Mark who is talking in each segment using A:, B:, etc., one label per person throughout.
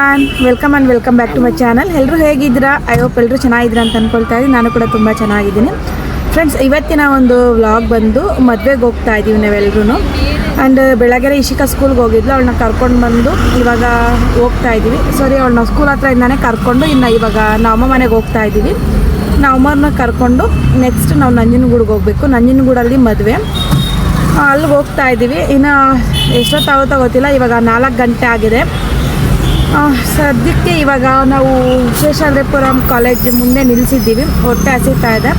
A: Everyone, welcome back to my channel. ಎಲ್ಲರೂ ಹೇಗಿದ್ದೀರಾ? I hope ಎಲ್ಲರೂ ಚೆನ್ನಾಗಿದ್ದೀರಾ ಅಂತ ಅಂದ್ಕೊಳ್ತಾ ಇದ್ದೀನಿ. ನಾನು ಕೂಡ ತುಂಬ ಚೆನ್ನಾಗಿದ್ದೀನಿ ಫ್ರೆಂಡ್ಸ್. ಇವತ್ತಿನ ಒಂದು ವ್ಲಾಗ್ ಬಂದು ಮದುವೆಗೆ ಹೋಗ್ತಾ ಇದ್ದೀವಿ ನಾವೆಲ್ಲರೂ. ಆ್ಯಂಡ್ ಬೆಳಗ್ಗೆ ಇಶಿಕಾ ಸ್ಕೂಲ್ಗೆ ಹೋಗಿದ್ಲು, ಅವಳನ್ನ ಕರ್ಕೊಂಡು ಬಂದು ಇವಾಗ ಹೋಗ್ತಾ ಇದ್ದೀವಿ. ಅವಳನ್ನ ಸ್ಕೂಲ್ ಹತ್ರ ಇಂದಾನೆ ಕರ್ಕೊಂಡು ಇನ್ನು ಇವಾಗ ನಾವು ಅಮ್ಮ ಮನೆಗೆ ಹೋಗ್ತಾ ಇದ್ದೀವಿ. ನಾವು ಅಮ್ಮವ್ರನ್ನ ಕರ್ಕೊಂಡು ನೆಕ್ಸ್ಟ್ ನಾವು ನಂಜನಗೂಡಿಗೆ ಹೋಗಬೇಕು. ನಂಜನಗೂಡಲ್ಲಿ ಮದುವೆ, ಅಲ್ಲಿಗೆ ಹೋಗ್ತಾ ಇದ್ದೀವಿ. ಇನ್ನು ಎಷ್ಟೊತ್ತಾಗುತ್ತೋ ಗೊತ್ತಿಲ್ಲ. ಇವಾಗ 4 ಗಂಟೆ ಆಗಿದೆ. ಸದ್ಯಕ್ಕೆ ಇವಾಗ ನಾವು ಶೇಷಾದ್ರಿಪುರಂ ಕಾಲೇಜ್ ಮುಂದೆ ನಿಲ್ಲಿಸಿದ್ದೀವಿ. ಹೊಟ್ಟೆ ಹಸಿತಾ ಇದೆ.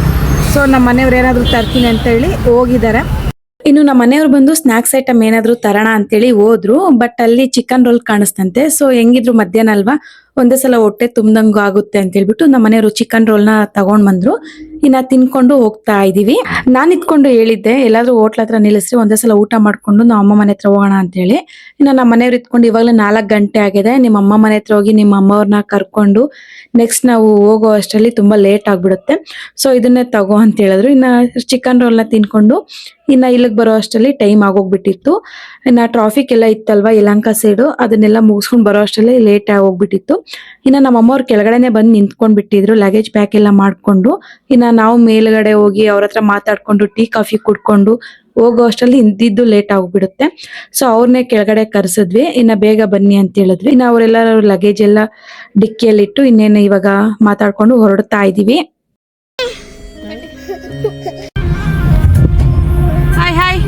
A: ನಮ್ಮ ಮನೆಯವ್ರು ಏನಾದರೂ ತರ್ತೀನಿ ಅಂತೇಳಿ ಹೋಗಿದ್ದಾರೆ. ಇನ್ನು ನಮ್ಮ ಮನೆಯವ್ರು ಬಂದು ಸ್ನ್ಯಾಕ್ಸ್ ಐಟಮ್ ಏನಾದರೂ ತರೋಣ ಅಂತೇಳಿ ಹೋದ್ರು. ಬಟ್ ಅಲ್ಲಿ ಚಿಕನ್ ರೋಲ್ ಕಾಣಿಸ್ತಂತೆ. ಹೆಂಗಿದ್ರು ಮಧ್ಯಾಹ್ನ ಅಲ್ವಾ, ಒಂದೇ ಸಲ ಹೊಟ್ಟೆ ತುಂಬ್ದಂಗೂ ಆಗುತ್ತೆ ಅಂತ ಹೇಳ್ಬಿಟ್ಟು ನಮ್ಮ ಮನೆಯವರು ಚಿಕನ್ ರೋಲ್ನ ತಗೊಂಡ್ ಬಂದ್ರು. ಇನ್ನ ತಿನ್ಕೊಂಡು ಹೋಗ್ತಾ ಇದೀವಿ. ನಾನು ಇದ್ಕೊಂಡು ಹೇಳಿದ್ದೆ ಎಲ್ಲಾದ್ರೂ ಹೋಟ್ಲ ಹತ್ರ ನಿಲ್ಲಿಸ್ರಿ, ಒಂದೇ ಸಲ ಊಟ ಮಾಡ್ಕೊಂಡು ನಾವು ಅಮ್ಮ ಮನೆ ಹತ್ರ ಹೋಗೋಣ ಅಂತ ಹೇಳಿ. ಇನ್ನು ನಮ್ಮ ಮನೆಯವ್ರು ಇದ್ಕೊಂಡು ಇವಾಗಲೇ 4 ಗಂಟೆ ಆಗಿದೆ. ನಿಮ್ಮ ಅಮ್ಮ ಮನೆ ಹತ್ರ ಹೋಗಿ ನಿಮ್ಮ ಅಮ್ಮವ್ರನ್ನ ಕರ್ಕೊಂಡು ನೆಕ್ಸ್ಟ್ ನಾವು ಹೋಗೋ ಅಷ್ಟರಲ್ಲಿ ತುಂಬಾ ಲೇಟ್ ಆಗ್ಬಿಡುತ್ತೆ. ಇದನ್ನೇ ತಗೋ ಅಂತ ಹೇಳಿದ್ರು. ಇನ್ನ ಚಿಕನ್ ರೋಲ್ನ ತಿನ್ಕೊಂಡು ಇನ್ನ ಇಲ್ಲಿಗೆ ಬರೋ ಅಷ್ಟರಲ್ಲಿ ಟೈಮ್ ಆಗೋಗ್ಬಿಟ್ಟಿತ್ತು. ಇನ್ನ ಟ್ರಾಫಿಕ್ ಎಲ್ಲ ಇತ್ತಲ್ವಾ ಯಲಹಂಕ ಸೈಡು, ಅದನ್ನೆಲ್ಲ ಮುಗಿಸ್ಕೊಂಡು ಬರೋ ಅಷ್ಟರಲ್ಲಿ ಲೇಟ್ ಆಗೋಗ್ಬಿಟ್ಟಿತ್ತು. ಇನ್ನ ನಮ್ಮ ಅಮ್ಮವ್ರು ಕೆಳಗಡೆನೆ ಬಂದು ನಿಂತ್ಕೊಂಡ್ ಬಿಟ್ಟಿದ್ರು ಲಗೇಜ್ ಪ್ಯಾಕ್ ಎಲ್ಲ ಮಾಡ್ಕೊಂಡು. ಇನ್ನ ನಾವು ಮೇಲ್ಗಡೆ ಹೋಗಿ ಅವ್ರ ಹತ್ರ ಮಾತಾಡ್ಕೊಂಡು ಟೀ ಕಾಫಿ ಕುಡ್ಕೊಂಡು ಹೋಗೋ ಅಷ್ಟರಲ್ಲಿ ಇದ್ದಿದ್ದು ಲೇಟ್ ಆಗ್ಬಿಡುತ್ತೆ. ಅವ್ರನ್ನೇ ಕೆಳಗಡೆ ಕರ್ಸಿದ್ವಿ. ಇನ್ನ ಬೇಗ ಬನ್ನಿ ಅಂತ ಹೇಳಿದ್ವಿ. ಇನ್ನ ಅವರೆಲ್ಲ ಲಗೇಜ್ ಎಲ್ಲ ಡಿಕ್ಕಿಯಲ್ಲಿಟ್ಟು ಇನ್ನೇನು ಇವಾಗ ಮಾತಾಡ್ಕೊಂಡು ಹೊರಡ್ತಾ ಇದೀವಿ. ಹಾಯ್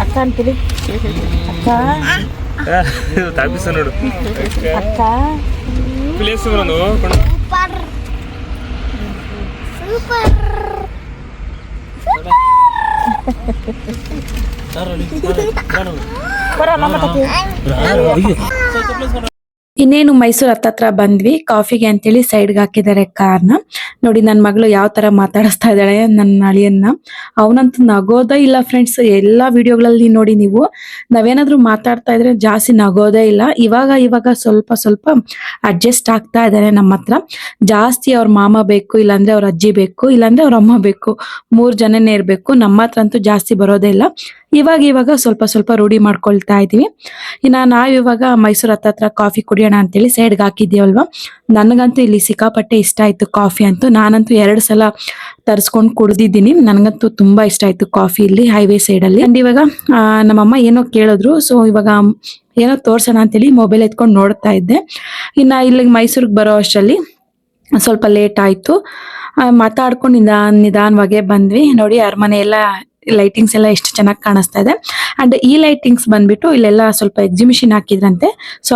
A: ಅಕ್ಕ ಅಂತೀರಿ ಅಕ್ಕ
B: ನೋಡು
A: ಅಕ್ಕ
B: ಪ್ಲೇಸ್
A: ಇನ್ನೇನು ಮೈಸೂರು ಹತ್ತತ್ರ ಬಂದ್ವಿ. ಕಾಫಿಗೆ ಅಂತೇಳಿ ಸೈಡ್ಗೆ ಹಾಕಿದ್ದಾರೆ ಕಾರ್ನ. ನೋಡಿ ನನ್ನ ಮಗಳು ಯಾವ ತರ ಮಾತಾಡಿಸ್ತಾ ಇದ್ದಾಳೆ ನನ್ನ ಅಳಿಯನ್ನ. ಅವನಂತೂ ನಗೋದೇ ಇಲ್ಲ ಫ್ರೆಂಡ್ಸ್. ಎಲ್ಲಾ ವಿಡಿಯೋಗಳಲ್ಲಿ ನೋಡಿ ನೀವು, ನಾವೇನಾದ್ರೂ ಮಾತಾಡ್ತಾ ಇದ್ರೆ ಜಾಸ್ತಿ ನಗೋದೇ ಇಲ್ಲ. ಇವಾಗ ಸ್ವಲ್ಪ ಅಡ್ಜಸ್ಟ್ ಆಗ್ತಾ ಇದ್ದಾರೆ ನಮ್ಮ ಹತ್ರ. ಜಾಸ್ತಿ ಅವ್ರ ಮಾಮ ಬೇಕು, ಇಲ್ಲಾಂದ್ರೆ ಅವ್ರ ಅಜ್ಜಿ ಬೇಕು, ಇಲ್ಲಾಂದ್ರೆ ಅವ್ರ ಅಮ್ಮ ಬೇಕು, 3 ಜನನೇ ಇರ್ಬೇಕು. ನಮ್ಮ ಹತ್ರ ಅಂತೂ ಜಾಸ್ತಿ ಬರೋದೇ ಇಲ್ಲ. ಇವಾಗ ಸ್ವಲ್ಪ ರೂಢಿ ಮಾಡ್ಕೊಳ್ತಾ ಇದೀವಿ. ಇನ್ನ ನಾವಿವಾಗ ಮೈಸೂರು ಹತ್ತತ್ರ ಕಾಫಿ ಕುಡಿಯೋಣ ಅಂತೇಳಿ ಸೈಡ್ಗೆ ಹಾಕಿದ್ದೀವಲ್ವಾ. ನನಗಂತೂ ಇಲ್ಲಿ ಸಿಕ್ಕಾಪಟ್ಟೆ ಇಷ್ಟ ಆಯ್ತು ಕಾಫಿ ಅಂತೂ. ನಾನಂತೂ 2 ಸಲ ತರಿಸ್ಕೊಂಡು ಕುಡ್ದಿದ್ದೀನಿ. ನನಗಂತೂ ತುಂಬಾ ಇಷ್ಟ ಆಯ್ತು ಕಾಫಿ ಇಲ್ಲಿ ಹೈವೇ ಸೈಡ್ ಅಲ್ಲಿ. ಅಂಡ್ ಇವಾಗ ನಮ್ಮಮ್ಮ ಏನೋ ಕೇಳಿದ್ರು. ಇವಾಗ ಏನೋ ತೋರ್ಸೋಣ ಅಂತೇಳಿ ಮೊಬೈಲ್ ಎತ್ಕೊಂಡು ನೋಡ್ತಾ ಇದ್ದೆ. ಇನ್ನ ಇಲ್ಲಿಗೆ ಮೈಸೂರಿಗೆ ಬರೋ ಅಷ್ಟರಲ್ಲಿ ಸ್ವಲ್ಪ ಲೇಟ್ ಆಯ್ತು. ಮಾತಾಡ್ಕೊಂಡು ನಿಧಾನವಾಗೆ ಬಂದ್ವಿ. ನೋಡಿ ಅರಮನೆ ಎಲ್ಲ ಲೈಟಿಂಗ್ಸ್ ಎಲ್ಲ ಎಷ್ಟು ಚೆನ್ನಾಗಿ ಕಾಣಿಸ್ತಾ ಇದೆ. ಅಂಡ್ ಈ ಲೈಟಿಂಗ್ಸ್ ಬಂದ್ಬಿಟ್ಟು ಇಲ್ಲೆಲ್ಲ ಸ್ವಲ್ಪ ಎಕ್ಸಿಬಿಷನ್ ಹಾಕಿದ್ರಂತೆ.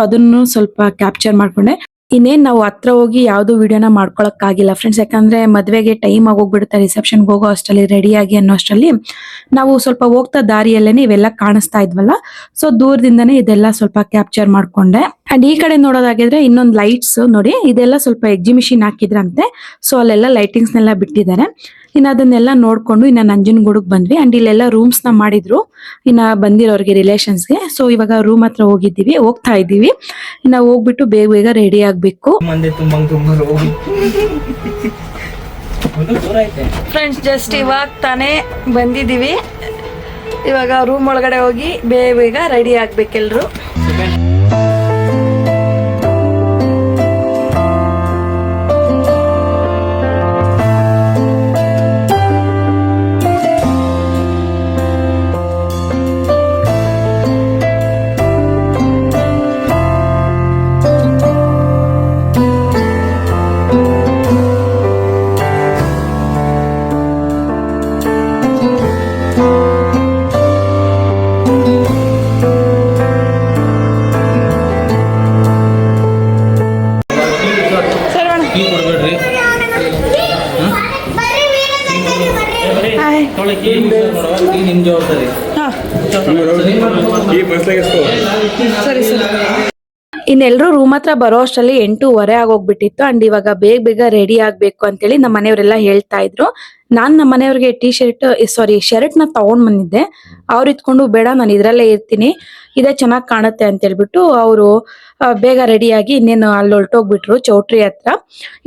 A: ಅದನ್ನು ಸ್ವಲ್ಪ ಕ್ಯಾಪ್ಚರ್ ಮಾಡ್ಕೊಂಡೆ. ಇನ್ನೇನ್ ನಾವು ಹತ್ರ ಹೋಗಿ ಯಾವ್ದು ವಿಡಿಯೋನ ಮಾಡ್ಕೊಳಕ್ ಆಗಿಲ್ಲ ಫ್ರೆಂಡ್ಸ್. ಯಾಕಂದ್ರೆ ಮದ್ವೆಗೆ ಟೈಮ್ ಆಗೋಗ್ಬಿಡುತ್ತೆ. ರಿಸೆಪ್ಷನ್ಗೆ ಹೋಗೋ ಅಷ್ಟರಲ್ಲಿ ರೆಡಿ ಆಗಿ ಅನ್ನೋ ಅಷ್ಟರಲ್ಲಿ ನಾವು ಸ್ವಲ್ಪ ಹೋಗ್ತಾ ದಾರಿಯಲ್ಲೇನೆ ಇವೆಲ್ಲ ಕಾಣಿಸ್ತಾ ಇದ್ವಲ್ಲ. ದೂರದಿಂದನೇ ಇದೆಲ್ಲ ಸ್ವಲ್ಪ ಕ್ಯಾಪ್ಚರ್ ಮಾಡ್ಕೊಂಡೆ. ಅಂಡ್ ಈ ಕಡೆ ನೋಡೋದಾಗಿದ್ರೆ ಇನ್ನೊಂದು ಲೈಟ್ಸ್ ನೋಡಿ, ಇದೆಲ್ಲ ಸ್ವಲ್ಪ ಎಕ್ಸಿಬಿಷನ್ ಹಾಕಿದ್ರಂತೆ. ಅಲ್ಲೆಲ್ಲ ಲೈಟಿಂಗ್ಸ್ ನೆಲ್ಲ ಬಿಟ್ಟಿದ್ದಾರೆ. ಇನ್ನ ಅದನ್ನೆಲ್ಲ ನೋಡ್ಕೊಂಡು ಇನ್ನ ನಂಜನಗೂಡಿಗೆ ಬಂದ್ವಿ. ಅಂಡ್ ಇಲ್ಲೆಲ್ಲ ರೂಮ್ಸ್ ನ ಮಾಡಿದ್ರು ಇನ್ನ ಬಂದಿರೋರ್ಗೆ ರಿಲೇಷನ್ಸ್ಗೆ. ಇವಾಗ ರೂಮ್ ಹತ್ರ ಹೋಗ್ತಾ ಇದೀವಿ. ಇನ್ನ ಹೋಗ್ಬಿಟ್ಟು ಬೇಗ ರೆಡಿ ಆಗ್ಬೇಕು. ಫ್ರೆಂಡ್ಸ್ ಜಸ್ಟ್ ಇವಾಗ ತಾನೇ ಬಂದಿದೀವಿ. ಇವಾಗ ರೂಮ್ ಒಳಗಡೆ ಹೋಗಿ ಬೇಗ ರೆಡಿ ಆಗ್ಬೇಕೆಲ್ರು.
B: ಈ ಬಸ್ಲಾಗ ಎಸ್ಕೋ
A: ಸರಿ ಸರಿ. ಇನ್ನೆಲ್ಲರೂ ರೂಮ್ ಹತ್ರ ಬರೋ ಅಷ್ಟರಲ್ಲಿ 8:15 ಆಗೋಗ್ಬಿಟ್ಟಿತ್ತು. ಅಂಡ್ ಇವಾಗ ಬೇಗ ಬೇಗ ರೆಡಿ ಆಗ್ಬೇಕು ಅಂತೇಳಿ ನಮ್ಮ ಮನೆಯವರೆಲ್ಲ ಹೇಳ್ತಾ ಇದ್ರು. ನಾನ್ ನಮ್ಮ ಮನೆಯವ್ರಿಗೆ ಶರ್ಟ್ ನ ತಗೊಂಡ್ ಬಂದಿದ್ದೆ. ಅವ್ರು ಇತ್ಕೊಂಡು ಬೇಡ ನಾನು ಇದ್ರಲ್ಲೇ ಇರ್ತೀನಿ, ಇದೇ ಚೆನ್ನಾಗ್ ಕಾಣುತ್ತೆ ಅಂತ ಹೇಳ್ಬಿಟ್ಟು ಅವರು ಬೇಗ ರೆಡಿಯಾಗಿ ಇನ್ನೇನು ಅಲ್ಲಿ ಹೊರಟೋಗ್ಬಿಟ್ರು ಚೌಟ್ರಿ ಹತ್ರ.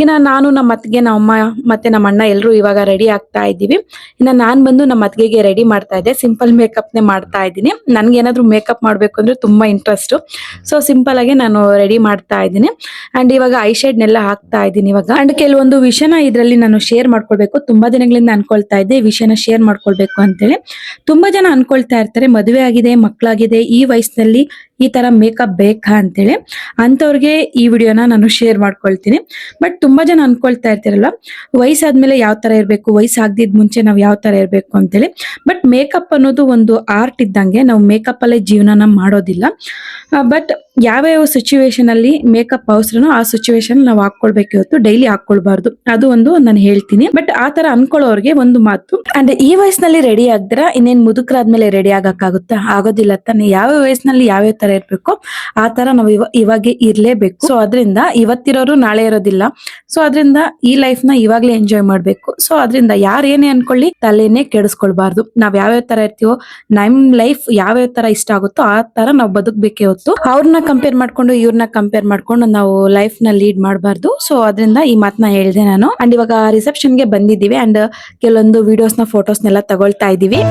A: ಇನ್ನ ನಾನು ನಮ್ಮ ಅತ್ತಿಗೆ, ನಮ್ಮ ಅಮ್ಮ ಮತ್ತೆ ನಮ್ಮ ಅಣ್ಣ ಎಲ್ರು ಇವಾಗ ರೆಡಿ ಆಗ್ತಾ ಇದ್ದೀವಿ. ಇನ್ನ ನಾನ್ ಬಂದು ನಮ್ಮ ಅತ್ತಿಗೆಗೆ ರೆಡಿ ಮಾಡ್ತಾ ಇದ್ದೆ. ಸಿಂಪಲ್ ಮೇಕಪ್ ನೇ ಮಾಡ್ತಾ ಇದ್ದೀನಿ. ನನ್ಗೆ ಏನಾದ್ರು ಮೇಕಪ್ ಮಾಡ್ಬೇಕು ಅಂದ್ರೆ ತುಂಬಾ ಇಂಟ್ರೆಸ್ಟ್. ಸೊ ಸಿಂಪಲ್ ಆಗಿ ನಾನು ರೆಡಿ ಮಾಡ್ತಾ ಇದ್ದೀನಿ. ಅಂಡ್ ಇವಾಗ ಐ ಶೇಡ್ ನೆಲ್ಲ ಹಾಕ್ತಾ ಇದ್ದೀನಿ ಇವಾಗ. ಅಂಡ್ ಕೆಲವೊಂದು ವಿಷಯನ ಇದ್ರಲ್ಲಿ ನಾನು ಶೇರ್ ಮಾಡ್ಕೊಳ್ಬೇಕು. ತುಂಬಾ ದಿನಗಳಿಂದ ಅನ್ಕೊಳ್ತಾ ಇದ್ದೆ ಈ ವಿಷಯನ ಶೇರ್ ಮಾಡ್ಕೊಳ್ಬೇಕು ಅಂತೇಳಿ. ತುಂಬಾ ಜನ ಅನ್ಕೊಳ್ತಾ ಇರ್ತಾರೆ ಮದುವೆ ಆಗಿದೆ, ಮಕ್ಕಳಾಗಿದೆ, ಈ ವಯಸ್ಸಿನಲ್ಲಿ ಈ ತರ ಮೇಕಪ್ ಬೇಕಾ ಅಂತೇಳಿ. ಅಂತವ್ರಿಗೆ ಈ ವಿಡಿಯೋನ ನಾನು ಶೇರ್ ಮಾಡ್ಕೊಳ್ತೀನಿ. ಬಟ್ ತುಂಬಾ ಜನ ಅನ್ಕೊಳ್ತಾ ಇರ್ತಿರಲ್ಲ ವಯಸ್ಸಾದ್ಮೇಲೆ ಯಾವ ತರ ಇರ್ಬೇಕು, ವಯಸ್ಸಾಗ್ದಿದ್ ಮುಂಚೆ ನಾವ್ ಯಾವ ತರ ಇರ್ಬೇಕು ಅಂತೇಳಿ. ಬಟ್ ಮೇಕಪ್ ಅನ್ನೋದು ಒಂದು ಆರ್ಟ್ ಇದ್ದಂಗೆ, ನಾವು ಮೇಕಪ್ ಅಲ್ಲೇ ಜೀವನನ ಮಾಡೋದಿಲ್ಲ. ಬಟ್ ಯಾವ್ಯಾವ ಸಿಚುವೇಶನ್ ಅಲ್ಲಿ ಮೇಕಪ್ ಅವಸರನೋ ಆ ಸಿಚುವೇಶನ್ ನಾವು ಹಾಕೊಳ್ಬೇಕು, ಹೊತ್ತು ಡೈಲಿ ಹಾಕೊಳ್ಬಾರ್ದು. ಅದು ಒಂದು ನಾನು ಹೇಳ್ತೀನಿ. ಬಟ್ ಆ ತರ ಅನ್ಕೊಳ್ಳೋರ್ಗೆ ಒಂದು ಮಾತು, ಅಂಡ್ ಈ ವಯಸ್ಸಿನಲ್ಲಿ ರೆಡಿ ಆಗ್ದಿರ ಇನ್ನೇನ್ ಮುದುಕರಾದ್ಮೇಲೆ ರೆಡಿ ಆಗಕ್ಕಾಗುತ್ತಾ? ಆಗೋದಿಲ್ಲ ತಾನೆ. ಯಾವ ವಯಸ್ಸಿನಲ್ಲಿ ಯಾವ್ಯಾವ ತರ ಇರ್ಬೇಕು ಆ ತರ ನಾವು ಇವಾಗ ಇರ್ಲೇಬೇಕು. ಸೊ ಅದ್ರಿಂದ ಇವತ್ತಿರೋರು ನಾಳೆ ಇರೋದಿಲ್ಲ. ಸೊ ಅದ್ರಿಂದ ಈ ಲೈಫ್ ನ ಇವಾಗ್ಲೇ ಎಂಜಾಯ್ ಮಾಡ್ಬೇಕು. ಸೊ ಅದ್ರಿಂದ ಯಾರು ಏನೇ ಅನ್ಕೊಳ್ಳಿ ತಲೆನೇ ಕೆಡಿಸ್ಕೊಳ್ಬಾರ್ದು. ನಾವ್ ಯಾವ್ಯಾವ ತರ ಇರ್ತೀವೋ, ನಮ್ ಲೈಫ್ ಯಾವ್ಯಾವ ತರ ಇಷ್ಟ ಆಗುತ್ತೋ ಆ ತರ ನಾವು ಬದುಕ್ಬೇಕೇ ಹೊತ್ತು ಅವ್ರನ್ನ ಕಂಪೇರ್ ಮಾಡ್ಕೊಂಡು ಇವ್ರನ್ನ ಕಂಪೇರ್ ಮಾಡ್ಕೊಂಡು ನಾವು ಲೈಫ್ ನ ಲೀಡ್ ಮಾಡಬಾರ್ದು. ಸೊ ಅದರಿಂದ ಈ ಮಾತನ್ನ ಹೇಳಿದೆ ನಾನು. ಅಂಡ್ ಇವಾಗ ರಿಸೆಪ್ಷನ್ ಗೆ ಬಂದಿದ್ದೀವಿ. ಅಂಡ್ ಕೆಲವೊಂದು ವಿಡಿಯೋಸ್ ನ ಫೋಟೋಸ್ ನೆಲ್ಲ ತಗೊಳ್ತಾ ಇದೀವಿ.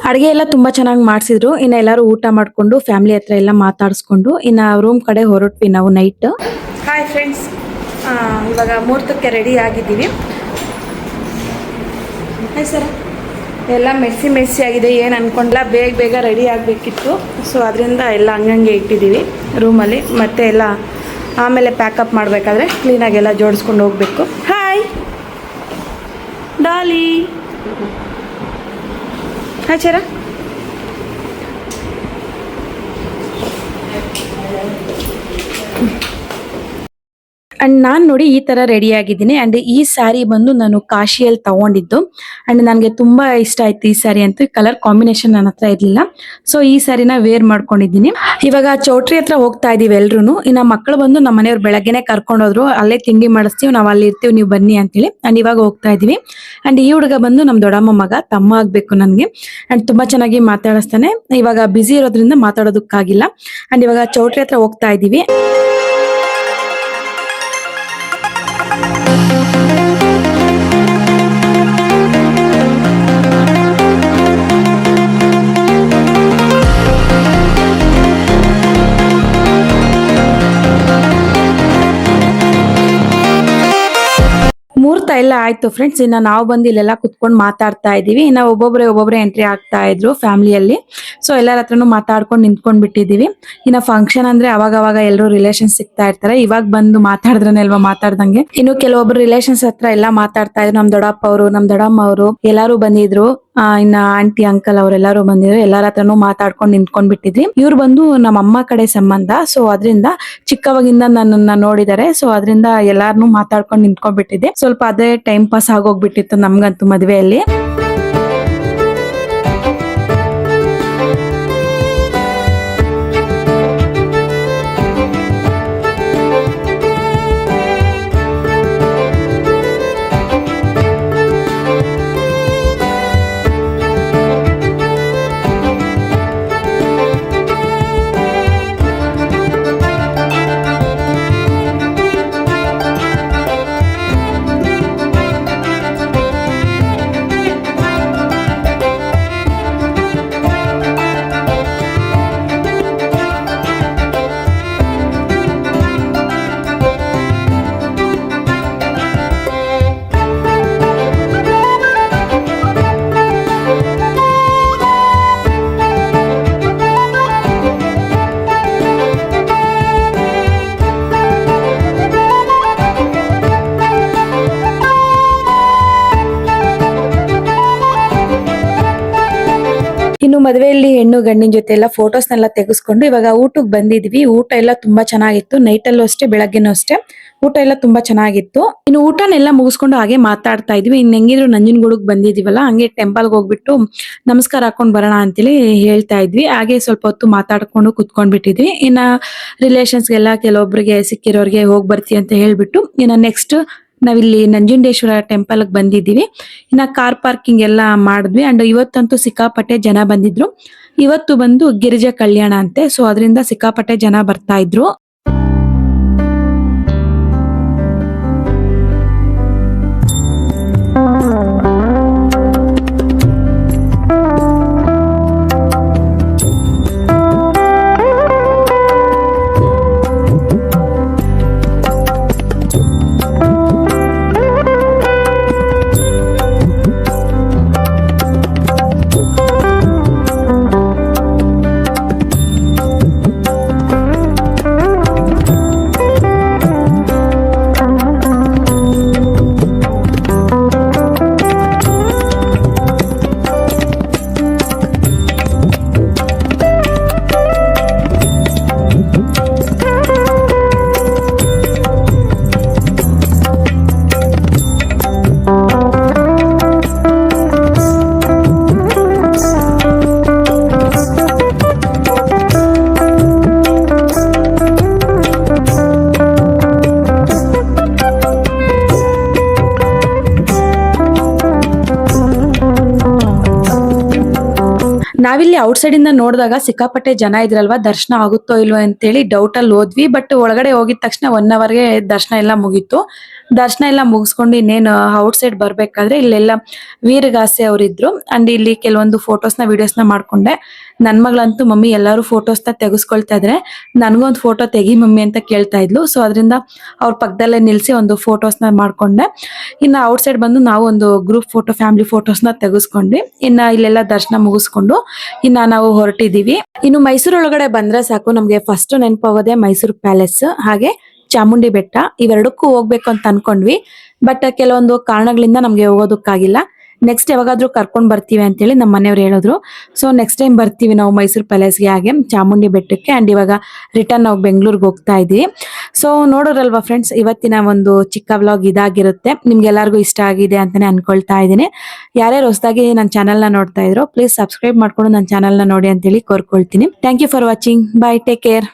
A: ಅಡಿಗೆ ಎಲ್ಲ ತುಂಬಾ ಚೆನ್ನಾಗಿ ಮಾಡ್ಸಿದ್ರು. ಇನ್ನ ಎಲ್ಲಾರು ಊಟ ಮಾಡ್ಕೊಂಡು ಫ್ಯಾಮಿಲಿ ಹತ್ರ ಎಲ್ಲ ಮಾತಾಡಿಸ್ಕೊಂಡು ಇನ್ನ ರೂಮ್ ಕಡೆ ಹೊರಟ್ವಿ ನಾವು ನೈಟ್. ಹಾಯ್ ಫ್ರೆಂಡ್ಸ್, ಇವಾಗ ಮುಹೂರ್ತಕ್ಕೆ ರೆಡಿ ಆಗಿದ್ದೀವಿ. Hi sir. ಎಲ್ಲ ಮೆಸ್ಸಿ ಆಗಿದೆ. ಏನು ಅನ್ಕೊಂಡ್ಲ ಬೇಗ ಬೇಗ ರೆಡಿ ಆಗಬೇಕಿತ್ತು. ಸೊ ಅದರಿಂದ ಎಲ್ಲ ಹಂಗಂಗೆ ಇಟ್ಟಿದ್ದೀವಿ ರೂಮಲ್ಲಿ. ಮತ್ತೆ ಎಲ್ಲ ಆಮೇಲೆ ಪ್ಯಾಕಪ್ ಮಾಡಬೇಕಾದ್ರೆ ಕ್ಲೀನಾಗೆಲ್ಲ ಜೋಡಿಸ್ಕೊಂಡು ಹೋಗಬೇಕು. ಹಾಯ್ ಡಾಲಿ. ಹಾಚಾರ ಅಂಡ್ ನಾನ್ ನೋಡಿ ಈ ತರ ರೆಡಿ ಆಗಿದ್ದೀನಿ. ಅಂಡ್ ಈ ಸ್ಯಾರಿ ಬಂದು ನಾನು ಕಾಶಿಯಲ್ಲಿ ತಗೊಂಡಿದ್ದು. ಅಂಡ್ ನನಗೆ ತುಂಬಾ ಇಷ್ಟ ಆಯ್ತು ಈ ಸ್ಯಾರಿ ಅಂತೂ. ಕಲರ್ ಕಾಂಬಿನೇಷನ್ ನನ್ನ ಹತ್ರ ಇರ್ಲಿಲ್ಲ. ಸೊ ಈ ಸ್ಯಾರಿನ ವೇರ್ ಮಾಡ್ಕೊಂಡಿದ್ದೀನಿ. ಇವಾಗ ಚೌಟ್ರಿ ಹತ್ರ ಹೋಗ್ತಾ ಇದೀವಿ ಎಲ್ರು. ಇನ್ನ ಮಕ್ಕಳು ಬಂದು ನಮ್ಮ ಮನೆಯವ್ರು ಬೆಳಗ್ಗೆನೆ ಕರ್ಕೊಂಡೋದ್ರು. ಅಲ್ಲೇ ತಿಂಡಿ ಮಾಡಿಸ್ತೀವಿ, ನಾವ್ ಅಲ್ಲಿ ಇರ್ತೀವಿ, ನೀವು ಬನ್ನಿ ಅಂತೇಳಿ. ಅಂಡ್ ಇವಾಗ ಹೋಗ್ತಾ ಇದೀವಿ. ಅಂಡ್ ಈ ಹುಡುಗ ಬಂದು ನಮ್ ದೊಡ್ಡಮ್ಮ ಮಗ, ತಮ್ಮ ಆಗ್ಬೇಕು ನನ್ಗೆ. ಅಂಡ್ ತುಂಬಾ ಚೆನ್ನಾಗಿ ಮಾತಾಡಿಸ್ತಾನೆ. ಇವಾಗ ಬಿಸಿ ಇರೋದ್ರಿಂದ ಮಾತಾಡೋದಕ್ಕಾಗಿಲ್ಲ. ಅಂಡ್ ಇವಾಗ ಚೌಟ್ರಿ ಹತ್ರ ಹೋಗ್ತಾ ಇದೀವಿ. ಮುಹೂರ್ತ ಎಲ್ಲ ಆಯ್ತು ಫ್ರೆಂಡ್ಸ್. ಇನ್ನ ನಾವು ಬಂದು ಇಲ್ಲೆಲ್ಲ ಕುತ್ಕೊಂಡು ಮಾತಾಡ್ತಾ ಇದೀವಿ. ಇನ್ನ ಒಬ್ಬೊಬ್ರೆ ಎಂಟ್ರಿ ಆಗ್ತಾ ಇದ್ರು ಫ್ಯಾಮಿಲಿಯಲ್ಲಿ. ಸೊ ಎಲ್ಲರ ಹತ್ರನು ಮಾತಾಡ್ಕೊಂಡು ನಿಂತ್ಕೊಂಡ್ ಬಿಟ್ಟಿದೀವಿ. ಇನ್ನ ಫಂಕ್ಷನ್ ಅಂದ್ರೆ ಅವಾಗ ಎಲ್ಲರೂ ರಿಲೇಷನ್ಸ್ ಸಿಗ್ತಾ ಇರ್ತಾರೆ. ಇವಾಗ ಬಂದು ಮಾತಾಡಿದ್ರನೆ ಅಲ್ವಾ ಮಾತಾಡ್ದಂಗೆ. ಇನ್ನು ಕೆಲವೊಬ್ರು ರಿಲೇಷನ್ಸ್ ಹತ್ರ ಎಲ್ಲ ಮಾತಾಡ್ತಾ ಇದ್ರು. ನಮ್ ದೊಡ್ಡಪ್ಪ ಅವರು, ನಮ್ ದೊಡ್ಡಮ್ಮ ಅವರು ಎಲ್ಲಾರು ಬಂದಿದ್ರು. ಇನ್ನ ಆಂಟಿ ಅಂಕಲ್ ಅವರೆಲ್ಲರೂ ಬಂದಿದ್ರು. ಎಲ್ಲಾರ ಹತ್ರನು ಮಾತಾಡ್ಕೊಂಡು ನಿಂತ್ಕೊಂಡ್ ಬಿಟ್ಟಿದ್ವಿ. ಇವ್ರು ಬಂದು ನಮ್ಮ ಅಮ್ಮ ಕಡೆ ಸಂಬಂಧ. ಸೊ ಅದರಿಂದ ಚಿಕ್ಕವಾಗಿಂದ ನನ್ನನ್ನ ನೋಡಿದ್ದಾರೆ. ಸೊ ಅದರಿಂದ ಎಲ್ಲಾರನು ಮಾತಾಡ್ಕೊಂಡು ನಿಂತ್ಕೊಂಡ್ ಬಿಟ್ಟಿದ್ದೆ. ಸ್ವಲ್ಪ ಅದೇ ಟೈಮ್ ಪಾಸ್ ಆಗೋಗ್ಬಿಟ್ಟಿತ್ತು ನಮ್ಗಂತೂ ಮದ್ವೆಯಲ್ಲಿ. ಇನ್ನು ಮದುವೆಯಲ್ಲಿ ಹೆಣ್ಣು ಗಂಡಿನ ಜೊತೆ ಎಲ್ಲ ಫೋಟೋಸ್ನೆಲ್ಲ ತೆಗೆಸ್ಕೊಂಡು ಇವಾಗ ಊಟಕ್ಕೆ ಬಂದಿದ್ವಿ. ಊಟ ಎಲ್ಲ ತುಂಬಾ ಚೆನ್ನಾಗಿತ್ತು. ನೈಟಲ್ಲೂ ಅಷ್ಟೇ ಬೆಳಗ್ಗೆನೂ ಅಷ್ಟೇ ಊಟ ಎಲ್ಲ ತುಂಬಾ ಚೆನ್ನಾಗಿತ್ತು. ಇನ್ನು ಊಟನೆಲ್ಲ ಮುಗಿಸ್ಕೊಂಡು ಹಾಗೆ ಮಾತಾಡ್ತಾ ಇದ್ವಿ. ಇನ್ ಹೆಂಗಿದ್ರು ನಂಜನಗೂಡಿಗೆ ಬಂದಿದೀವಲ್ಲ, ಹಂಗೆ ಟೆಂಪಲ್ಗೆ ಹೋಗ್ಬಿಟ್ಟು ನಮಸ್ಕಾರ ಹಾಕೊಂಡ್ ಬರೋಣ ಅಂತೇಳಿ ಹೇಳ್ತಾ ಇದ್ವಿ. ಹಾಗೆ ಸ್ವಲ್ಪ ಹೊತ್ತು ಮಾತಾಡ್ಕೊಂಡು ಕುತ್ಕೊಂಡ್ ಬಿಟ್ಟಿದ್ವಿ. ಇನ್ನ ರಿಲೇಷನ್ಸ್ಗೆಲ್ಲ ಕೆಲವೊಬ್ರಿಗೆ ಸಿಕ್ಕಿರೋರ್ಗೆ ಹೋಗ್ ಬರ್ತೀವಿ ಅಂತ ಹೇಳ್ಬಿಟ್ಟು ಇನ್ನ ನೆಕ್ಸ್ಟ್ ನಾವಿಲ್ಲಿ ನಂಜುಂಡೇಶ್ವರ ಟೆಂಪಲ್ ಬಂದಿದ್ದೀವಿ. ಇನ್ನ ಕಾರ್ ಪಾರ್ಕಿಂಗ್ ಎಲ್ಲ ಮಾಡಿದ್ವಿ. ಅಂಡ್ ಇವತ್ತಂತೂ ಸಿಕ್ಕಾಪಟ್ಟೆ ಜನ ಬಂದಿದ್ರು. ಇವತ್ತು ಬಂದು ಗಿರಿಜಾ ಕಲ್ಯಾಣ ಅಂತೆ, ಸೊ ಅದರಿಂದ ಸಿಕ್ಕಾಪಟ್ಟೆ ಜನ ಬರ್ತಾ ಇದ್ರು. ನಾವಿಲ್ಲಿ ಔಟ್ ಸೈಡ್ ಇಂದ ನೋಡಿದಾಗ ಸಿಕ್ಕಾಪಟ್ಟೆ ಜನ ಇದ್ರಲ್ವಾ, ದರ್ಶನ ಆಗುತ್ತೋ ಇಲ್ವೋ ಅಂತೇಳಿ ಡೌಟ್ ಅಲ್ಲಿ ಹೋದ್ವಿ. ಬಟ್ ಒಳಗಡೆ ಹೋಗಿದ ತಕ್ಷಣ 1 ಅವರ್ಗೆ ದರ್ಶನ ಎಲ್ಲ ಮುಗೀತು. ದರ್ಶನ ಎಲ್ಲ ಮುಗಿಸ್ಕೊಂಡು ಇನ್ನೇನು ಔಟ್ ಸೈಡ್ ಬರ್ಬೇಕಾದ್ರೆ ಇಲ್ಲೆಲ್ಲ ವೀರಗಾಸೆ ಅವರಿದ್ರು. ಅಂಡ್ ಇಲ್ಲಿ ಕೆಲವೊಂದು ಫೋಟೋಸ್ನ ವಿಡಿಯೋಸ್ನ ಮಾಡ್ಕೊಂಡೆ. ನನ್ ಮಗಳಂತೂ ಮಮ್ಮಿ ಎಲ್ಲರೂ ಫೋಟೋಸ್ನ ತೆಗೆಸ್ಕೊಳ್ತಾ ಇದ್ರೆ ನನ್ಗೊಂದು ಫೋಟೋ ತೆಗಿ ಮಮ್ಮಿ ಅಂತ ಕೇಳ್ತಾ ಇದ್ಲು. ಸೊ ಅದರಿಂದ ಅವ್ರ ಪಕ್ಕದಲ್ಲೇ ನಿಲ್ಸಿ ಒಂದು ಫೋಟೋಸ್ನ ಮಾಡ್ಕೊಂಡೆ. ಇನ್ನ ಔಟ್ ಸೈಡ್ ಬಂದು ನಾವು ಒಂದು ಗ್ರೂಪ್ ಫೋಟೋ, ಫ್ಯಾಮಿಲಿ ಫೋಟೋಸ್ನ ತೆಗೆಸ್ಕೊಂಡ್ವಿ. ಇನ್ನ ಇಲ್ಲೆಲ್ಲ ದರ್ಶನ ಮುಗಿಸ್ಕೊಂಡು ಇನ್ನ ನಾವು ಹೊರಟಿದೀವಿ. ಇನ್ನು ಮೈಸೂರು ಒಳಗಡೆ ಬಂದ್ರೆ ಸಾಕು, ನಮ್ಗೆ ಫಸ್ಟ್ ನೆನಪಾಗೋದೆ ಮೈಸೂರು ಪ್ಯಾಲೇಸ್ ಹಾಗೆ ಚಾಮುಂಡಿ ಬೆಟ್ಟ. ಇವೆರಡಕ್ಕೂ ಹೋಗ್ಬೇಕು ಅಂತ ಅನ್ಕೊಂಡ್ವಿ. ಬಟ್ ಕೆಲವೊಂದು ಕಾರಣಗಳಿಂದ ನಮ್ಗೆ ಹೋಗೋದಕ್ಕಾಗಿಲ್ಲ. ನೆಕ್ಸ್ಟ್ ಯಾವಾಗಾದ್ರೂ ಕರ್ಕೊಂಡ್ ಬರ್ತೀವಿ ಅಂತೇಳಿ ನಮ್ಮ ಮನೆಯವ್ರು ಹೇಳಿದ್ರು. ಸೊ ನೆಕ್ಸ್ಟ್ ಟೈಮ್ ಬರ್ತೀವಿ ನಾವು ಮೈಸೂರು ಪ್ಯಾಲೇಸ್ಗೆ ಹಾಗೆ ಚಾಮುಂಡಿ ಬೆಟ್ಟಕ್ಕೆ. ಅಂಡ್ ಇವಾಗ ರಿಟರ್ನ್ ನಾವು ಬೆಂಗಳೂರಿಗೆ ಹೋಗ್ತಾ ಇದೀವಿ. ಸೊ ನೋಡೋರಲ್ವಾ ಫ್ರೆಂಡ್ಸ್, ಇವತ್ತಿನ ಒಂದು ಚಿಕ್ಕ ವ್ಲಾಗ್ ಇದಾಗಿರುತ್ತೆ. ನಿಮ್ಗೆಲ್ಲರಿಗೂ ಇಷ್ಟ ಆಗಿದೆ ಅಂತಾನೆ ಅನ್ಕೊಳ್ತಾ ಇದ್ದೀನಿ. ಯಾರ್ಯಾರು ಹೊಸದಾಗಿ ನನ್ನ ಚಾನಲ್ನ ನೋಡ್ತಾ ಇದ್ರು ಪ್ಲೀಸ್ ಸಬ್ಸ್ಕ್ರೈಬ್ ಮಾಡ್ಕೊಂಡು ನನ್ನ ಚಾನಲ್ನ ನೋಡಿ ಅಂತೇಳಿ ಕೋರ್ಕೊಳ್ತೀನಿ. Thank you for watching. Bye, take care.